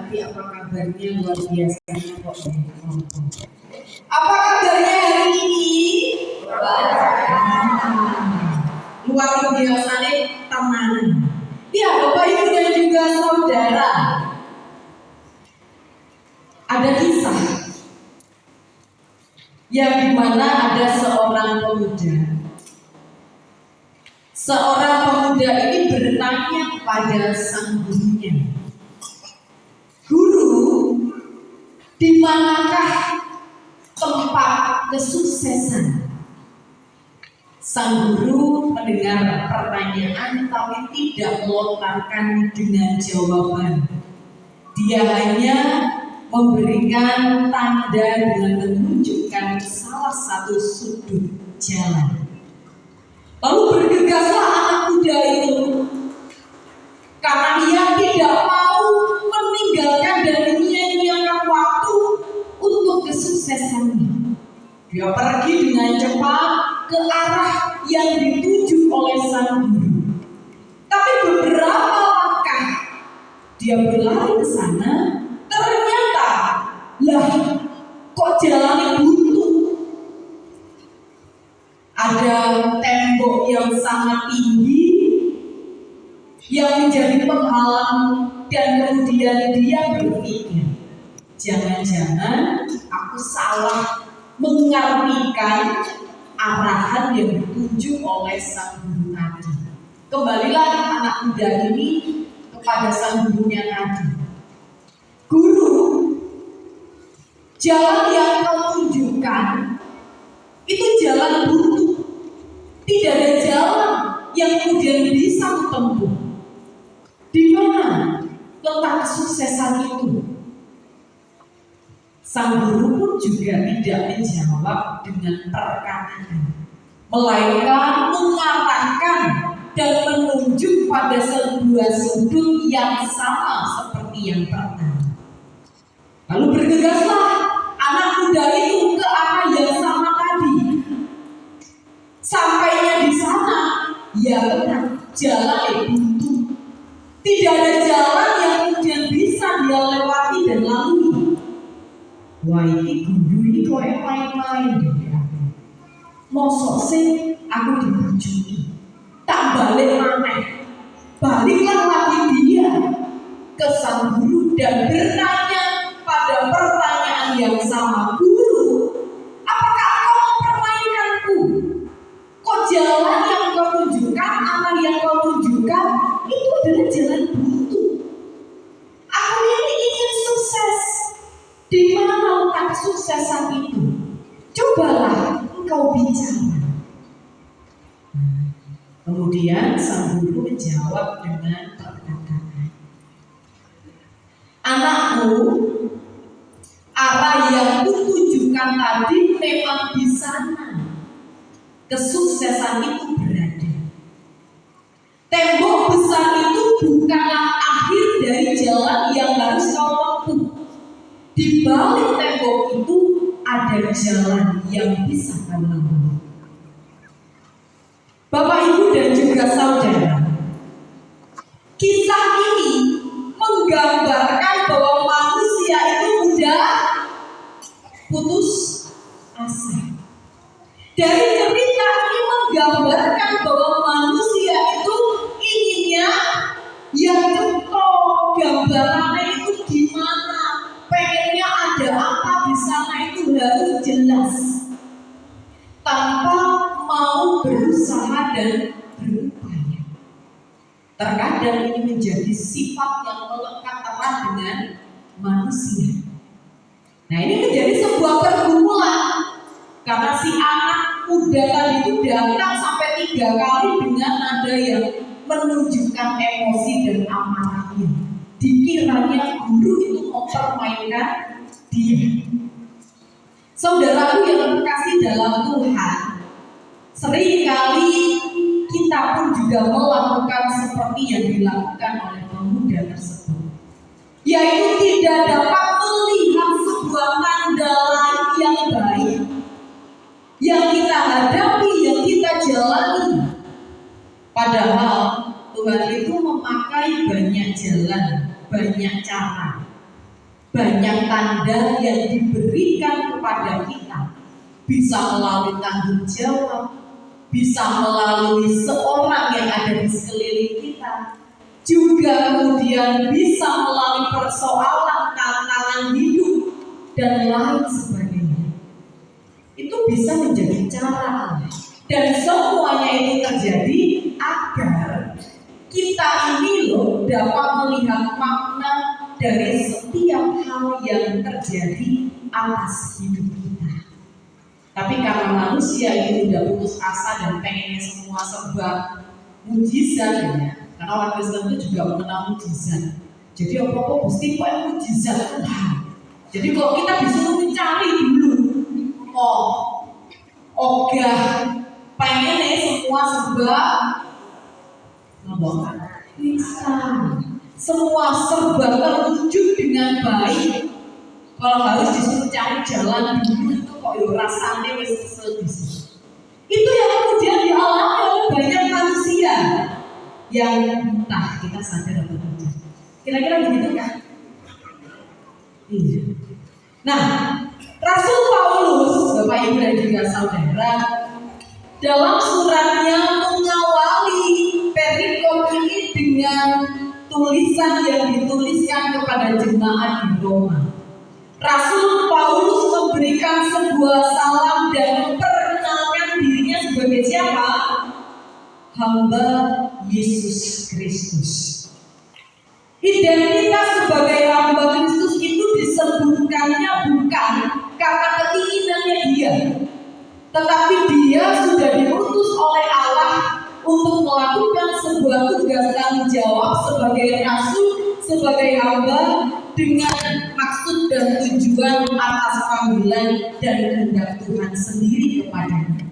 tapi apa kabarnya luar biasa kok. Apa kabarnya hari ini? Luar biasa nih teman. Ya, Bapak Ibu dan juga saudara. Ada kisah yang dimana ada seorang pemuda. Seorang pemuda ini bertanya kepada sang gurunya, "Guru, di manakah tempat kesuksesan?" Sang guru mendengar pertanyaan tapi tidak melontarkan dengan jawaban. Dia hanya memberikan tanda dengan menunjukkan salah satu sudut jalan. Lalu bergegaslah anak muda itu karena dia tidak mau meninggalkan dan menyia-nyiakan waktu untuk kesuksesannya. Dia pergi dengan cepat ke arah yang dituju oleh sang guru. Tapi beberapa langkah dia berlari ke sana, ternyata kok jalannya buntu. Ada tembok yang sangat tinggi yang menjadi penghalang, dan kemudian dia berpikir, jangan-jangan aku salah mengartikan arahan yang dituju oleh sang guru tadi. Kembalilah anak muda ini kepada sang gurunya tadi. "Guru, jalan yang kau tunjukkan itu jalan buntu. Tidak ada jalan yang kemudian bisa kutempuh. Di mana letak kesuksesan itu?" Sang guru pun juga tidak menjawab dengan perkataan, melainkan mengarahkan dan menunjuk pada sebuah sudut yang sama seperti yang pertama. Lalu bergegaslah anak muda itu ke arah yang sama tadi. Sampainya di sana, ya benar, jalan yang buntu. Tidak ada jalan yang kemudian bisa dia lewati dan lalui. Wah, ini guru ini kok main-main deh. Mosok sih aku dibujuki, tak balik maneh. Baliklah lagi dia ke sang guru dan bertanya pada pertanyaan yang sama. "Guru, apakah kau mempermainkanku? Kok jalan yang kau tunjukkan, amal yang kau tunjukkan itu adalah jalan buntu. Aku ini ingin sukses. Di mana letak kesuksesan itu? Cobalah engkau bicara." Kemudian sang guru menjawab dengan perkataan, "Anakku, arah yang kutunjukkan tadi memang di sana kesuksesan itu berada. Tembok besar itu bukanlah akhir dari jalan yang harus kau tempuh. Di balik tembok itu ada jalan yang bisa kau lalui." Bapak, Ibu, dan juga saudara, kisah ini menggambarkan bahwa manusia itu mudah putus asa. Dari cerita ini menggambarkan bahwa manusia itu inginnya yang cetok, gambarannya itu gimana, pengennya ada apa di sana itu harus jelas, tanpa mau berusaha dan berupaya. Terkadang ini menjadi sifat yang melekat erat dengan manusia. Nah, ini menjadi sebuah pergumulan karena si anak muda tadi itu datang sampai 3 kali dengan nada yang menunjukkan emosi dan amarahnya. Dikiranya guru itu mempermainkan dia. Saudaraku yang terkasih dalam Tuhan, seringkali kita pun juga melakukan seperti yang dilakukan oleh pemuda tersebut, yaitu tidak dapat melihat sebuah tanda lain yang baik yang kita hadapi, yang kita jalani. Padahal Tuhan itu memakai banyak jalan, banyak cara banyak tanda yang diberikan kepada kita, bisa melalui tanggung jawab, bisa melalui seorang yang ada di sekeliling kita, juga kemudian bisa melalui persoalan tantangan hidup dan lain sebagainya. Itu bisa menjadi cara Allah. Dan semuanya itu terjadi agar kita ini dapat melihat makna dari setiap hal yang terjadi atas hidup kita. Tapi karena manusia ini udah putus asa dan pengennya semua serba mujizat ya. Karena orang Kristen itu juga mengenal mujizat. Jadi apa-apa mesti pakai mujizat. Jadi kalau kita disuruh mencari dulu, ogah pengennya semua serba bisa, semua serba terwujud dengan baik. Kalau harus disuruh cari jalan dulu itu kok rasanya wis kesel. Itu yang kemudian dialami oleh banyak manusia yang entah kita sadar atau tidak. Kira-kira begitu kan? Iya. Nah, Rasul Paulus, Bapak Ibu dan juga saudara, dalam suratnya mengawali perikop ini dengan tulisan yang dituliskan kepada jemaat di Roma. Rasul Paulus memberikan sebuah salam dan memperkenalkan dirinya sebagai siapa? Hamba Yesus Kristus. Identitas sebagai hamba Kristus itu disebutkannya bukan karena keinginannya dia, tetapi dia sudah diutus oleh Allah untuk melakukan sebuah tugas tanggung jawab sebagai rasul, sebagai hamba, dengan maksud dan tujuan atas panggilan dan kehendak Tuhan sendiri kepadanya.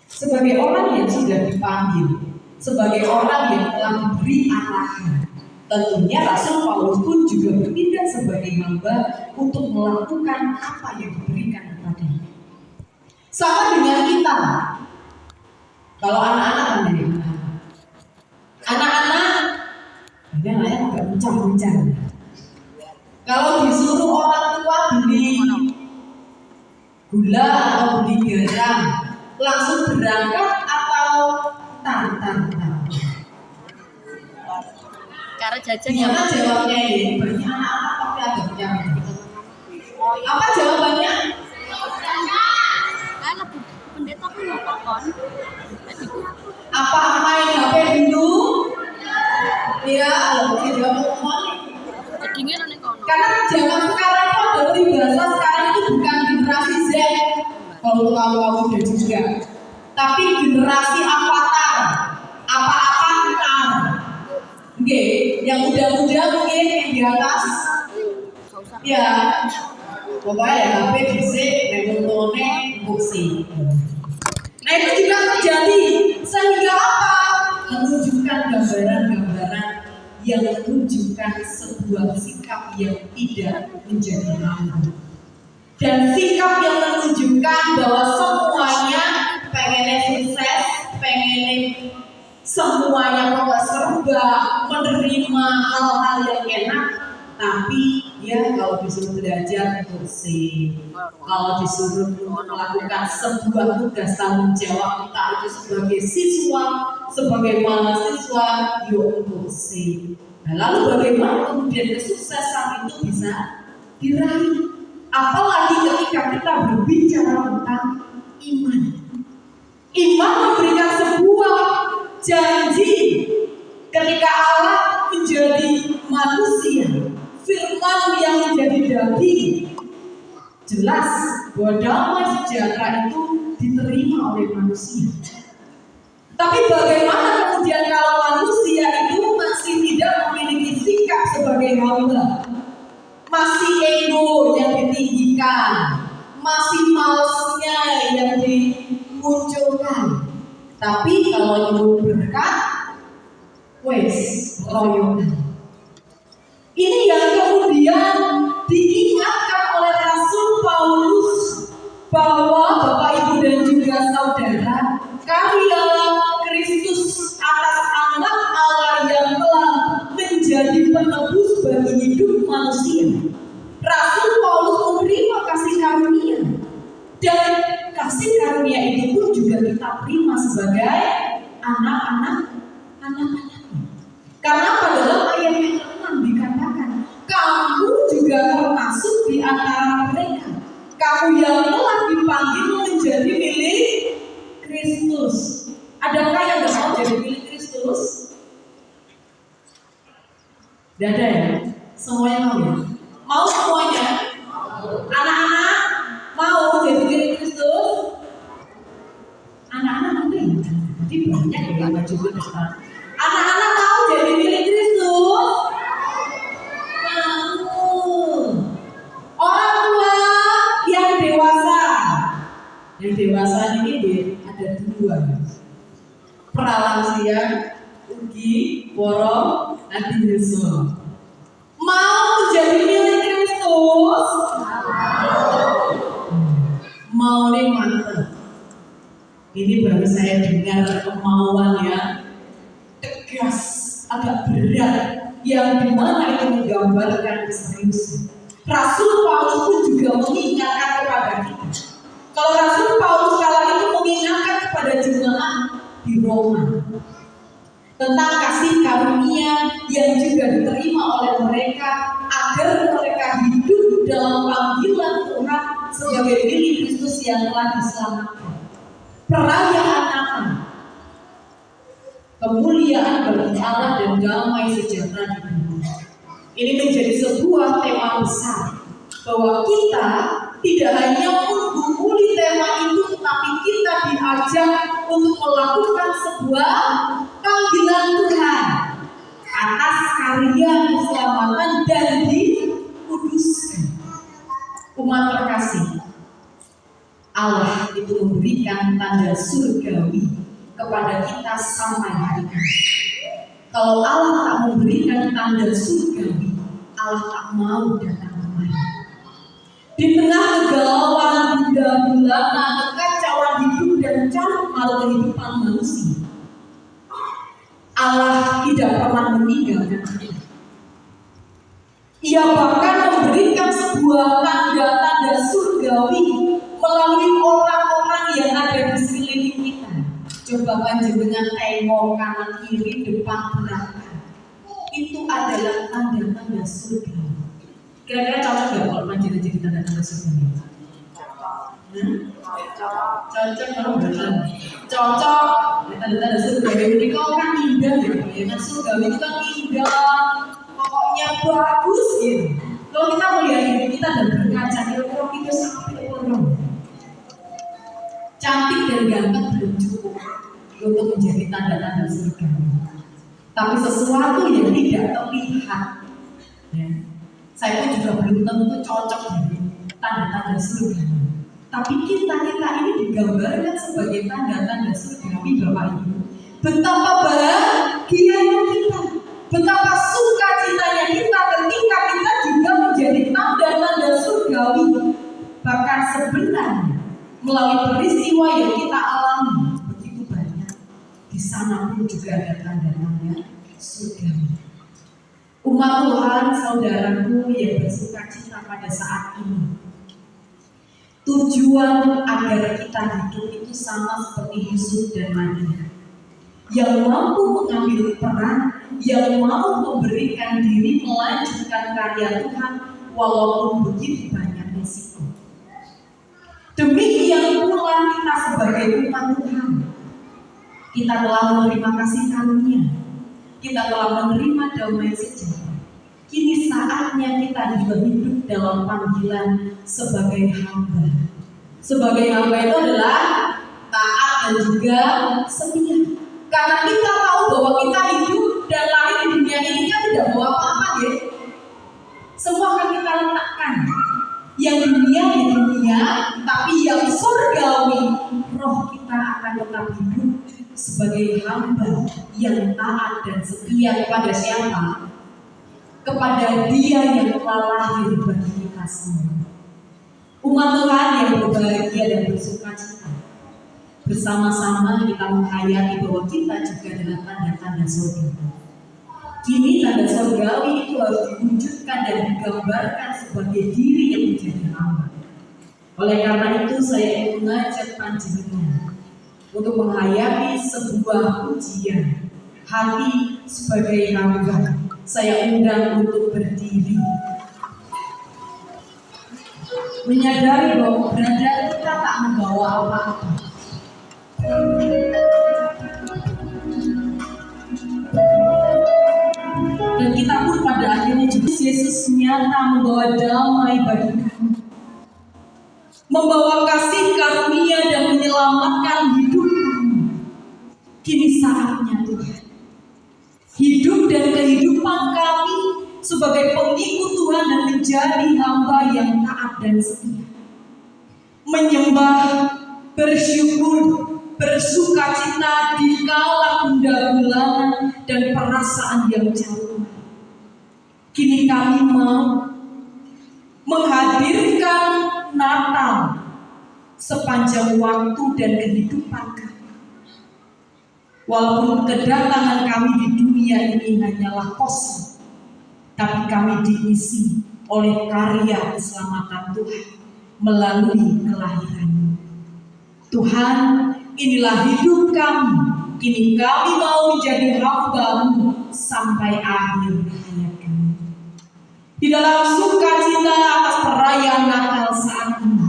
Sebagai orang yang sudah dipanggil, sebagai orang yang telah diberi arahan, tentunya Rasul Paulus pun juga bertindak sebagai hamba untuk melakukan apa yang diberikan kepadanya. Sama dengan kita. Kalau anak-anak ini, anak-anak agak mencang-mencang. Kalau disuruh orang tua beli gula atau beli garam, langsung berangkat atau tantang? Cara jajan gimana jawabnya ini? Banyak anak-anak tapi agak mencang. Apa jawabannya? Pendeta pun mau takon. Apa main HP dulu? Iya, kalau dia ngomong. Karena zaman sekarang itu ada peribahasa sekarang itu bukan generasi Z. Kalau kamu udah juga, tapi generasi avatar. Apa-apa kenal. Oke, yang muda-muda mungkin yang di atas. Ya, pokoknya ya HP disik, memotone, buksi. Nah itu juga terjadi sehingga apa? Menunjukkan gambaran-gambaran yang menunjukkan sebuah sikap yang tidak menjadi hamba. Dan sikap yang menunjukkan bahwa semuanya pengennya sukses, pengennya semuanya pokoknya serba menerima hal-hal yang enak. Tapi ya kalau disuruh belajar kursi, kalau disuruh melakukan sebuah tugas tanggung jawab kita itu sebagai siswa, sebagai mahasiswa, yuk kursi. Nah, lalu bagaimana kemudian kesuksesan itu bisa diraih? Apalagi ketika kita berbicara tentang iman. Iman memberikan sebuah janji ketika Allah menjadi manusia. Firman yang menjadi daging, jelas bahwa damai sejahtera itu diterima oleh manusia. Tapi bagaimana kemudian kalau manusia itu masih tidak memiliki sikap sebagai hamba, masih ego yang ditinggikan, masih malesnya yang dimunculkan. Tapi kalau ingin berkat, wes royongan. Ini yang kemudian diingatkan oleh Rasul Paulus bahwa Bapak Ibu dan juga saudara, karya Kristus atas anak Allah yang telah menjadi penebus bagi hidup manusia kita terima sebagai anak-anaknya. Karena pada dalam ayat yang ke-6 dikatakan, kamu juga termasuk di antara mereka. Kamu yang telah dipanggil menjadi milik Kristus. Adakah yang gak mau jadi milik Kristus? Tidak ada ya? Semuanya mau ya? Mau semuanya? Anak-anak mau jadi milik Kristus? Anak-anak nanti jadi banyak yang maju ke depan. Anak-anak mau jadi milik Kristus? Mau. Orang tua yang dewasa. Yang dewasa ini ada dua. Pralansia, ugi, woro, nanti nyusul. Mau menjadi milik Kristus? Mau nih mantap. Ini baru saya dengar kemauan ya tegas, agak berat, yang dimana itu menggambarkan keseriusan. Rasul Paulus pun juga mengingatkan kepada kita. Kalau Rasul Paulus kala itu mengingatkan kepada jemaat di Roma tentang kasih karunia yang juga diterima oleh mereka agar mereka hidup dalam panggilan Tuhan sebagai milik Kristus yang telah diselamatkan. Perayaan Natal, kemuliaan bagi Allah dan damai sejahtera di dunia. Ini menjadi sebuah tema besar bahwa kita tidak hanya menggumuli tema itu, tetapi kita diajak untuk melakukan sebuah panggilan Tuhan atas karya keselamatan dan dikuduskan. Umat terkasih, Allah itu memberikan tanda surgawi kepada kita sampai hari ini. Kalau Allah tak memberikan tanda surgawi, Allah tak mau datang kemari. Di tengah kegalauan, gundah-gulana, kekacauan hidup dan carut marut kehidupan manusia, Allah tidak pernah meninggalkan kita. Ia bahkan memberikan sebuah tanda-tanda surgawi melalui orang-orang yang ada di sekeliling kita. Coba panjenengan tengok kanan kiri depan belakang. Itu adalah tanda-tanda surga. Kira-kira cocok nggak kalau panjenengan jadi tanda-tanda surga ini? Cocok kalau bukan? Cocok. Tanda-tanda surga ini kok kan indah gitu ya. Kan surga itu kan indah, pokoknya bagus gitu. Kalau kita melihat hidup kita dan berkaca, kira-kira kita sampai orang cantik dan ganteng belum cukup untuk menjadi tanda-tanda surga. Tapi sesuatu yang tidak terlihat, ya, saya pun juga belum tentu cocok dengan tanda-tanda surga. Tapi kita ini digambarkan sebagai tanda-tanda surgawi, Bapak Ibu. Betapa bahagianya kita, betapa sukacitanya kita ketika kita juga menjadi tanda-tanda surgawi. Bahkan sebenarnya melalui peristiwa yang kita alami begitu banyak, di sana pun juga ada tanda-tanda surgawi. Umat Tuhan, saudaraku yang bersukacita pada saat ini, tujuan agar kita hidup itu sama seperti Yusuf dan Maria, yang mampu mengambil peran, yang mau memberikan diri melanjutkan karya Tuhan walaupun begitu banyak risiko. Demikian pula kita sebagai umat Tuhan, kita telah menerima kasih karunia, kita telah menerima damai sejahtera. Kini saatnya kita juga hidup dalam panggilan sebagai hamba. Sebagai hamba itu adalah taat dan juga setia. Karena kita tahu bahwa kita hidup dan lahir di dunia ini kan tidak bawa apa-apa ya. Semua akan kita letakkan. Yang dunia di dunia, tapi yang surgawi, roh kita akan tetap hidup sebagai hamba yang taat dan setia kepada siapa? Kepada Dia yang telah lahir bagi kita semua. Umat Tuhan yang berbahagia dan bersukacita, bersama-sama kita menghayati bahwa kita juga adalah tanda-tanda surga. Kini tanda surgawi itu harus diwujudkan dan digambarkan sebagai diri yang menjadi hamba. Oleh karena itu saya ingin mengajak panjenengan untuk menghayati sebuah ujian. Hati sebagai hamba, saya undang untuk berdiri, menyadari bahwa berada kita tak membawa apa-apa. Dan kita pun pada akhirnya juga Yesus nyata membawa damai bagi kami, membawa kasih karunia dan menyelamatkan hidup kami. Kini saatnya Tuhan, hidup dan kehidupan kami sebagai pengikut Tuhan dan menjadi hamba yang taat dan setia, menyembah, bersyukur, bersukacita di kala gundah gulana dan perasaan yang jauh. Kini kami mau menghadirkan Natal sepanjang waktu dan kehidupan kami. Walaupun kedatangan kami di dunia ini hanyalah kosong, tapi kami diisi oleh karya keselamatan Tuhan melalui kelahiran. Tuhan, inilah hidup kami. Kini kami mau menjadi hamba-Mu sampai akhir hayat kami. Di dalam sukacita atas perayaan Natal saat ini,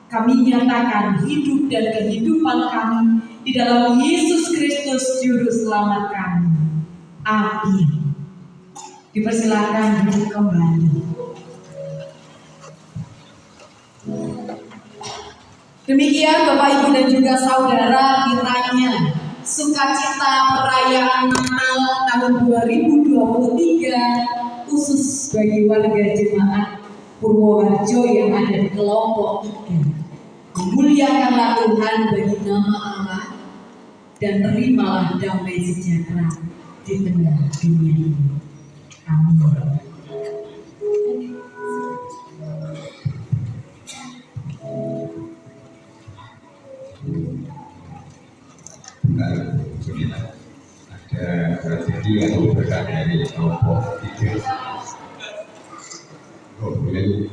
kami nyatakan hidup dan kehidupan kami di dalam Yesus Kristus Juru Selamat kami. Amin. Dipersilakan duduk kembali. Demikian Bapak Ibu dan juga saudara, kiranya sukacita perayaan Natal tahun 2023 khusus bagi warga jemaat Purwoharjo yang ada di kelompok 3 memuliakanlah Tuhan bagi nama Allah dan terimalah damai sejahtera di tengah dunia ini. Amin. Ada tragedi atau berkat dari kelompok 3. Oh, boleh.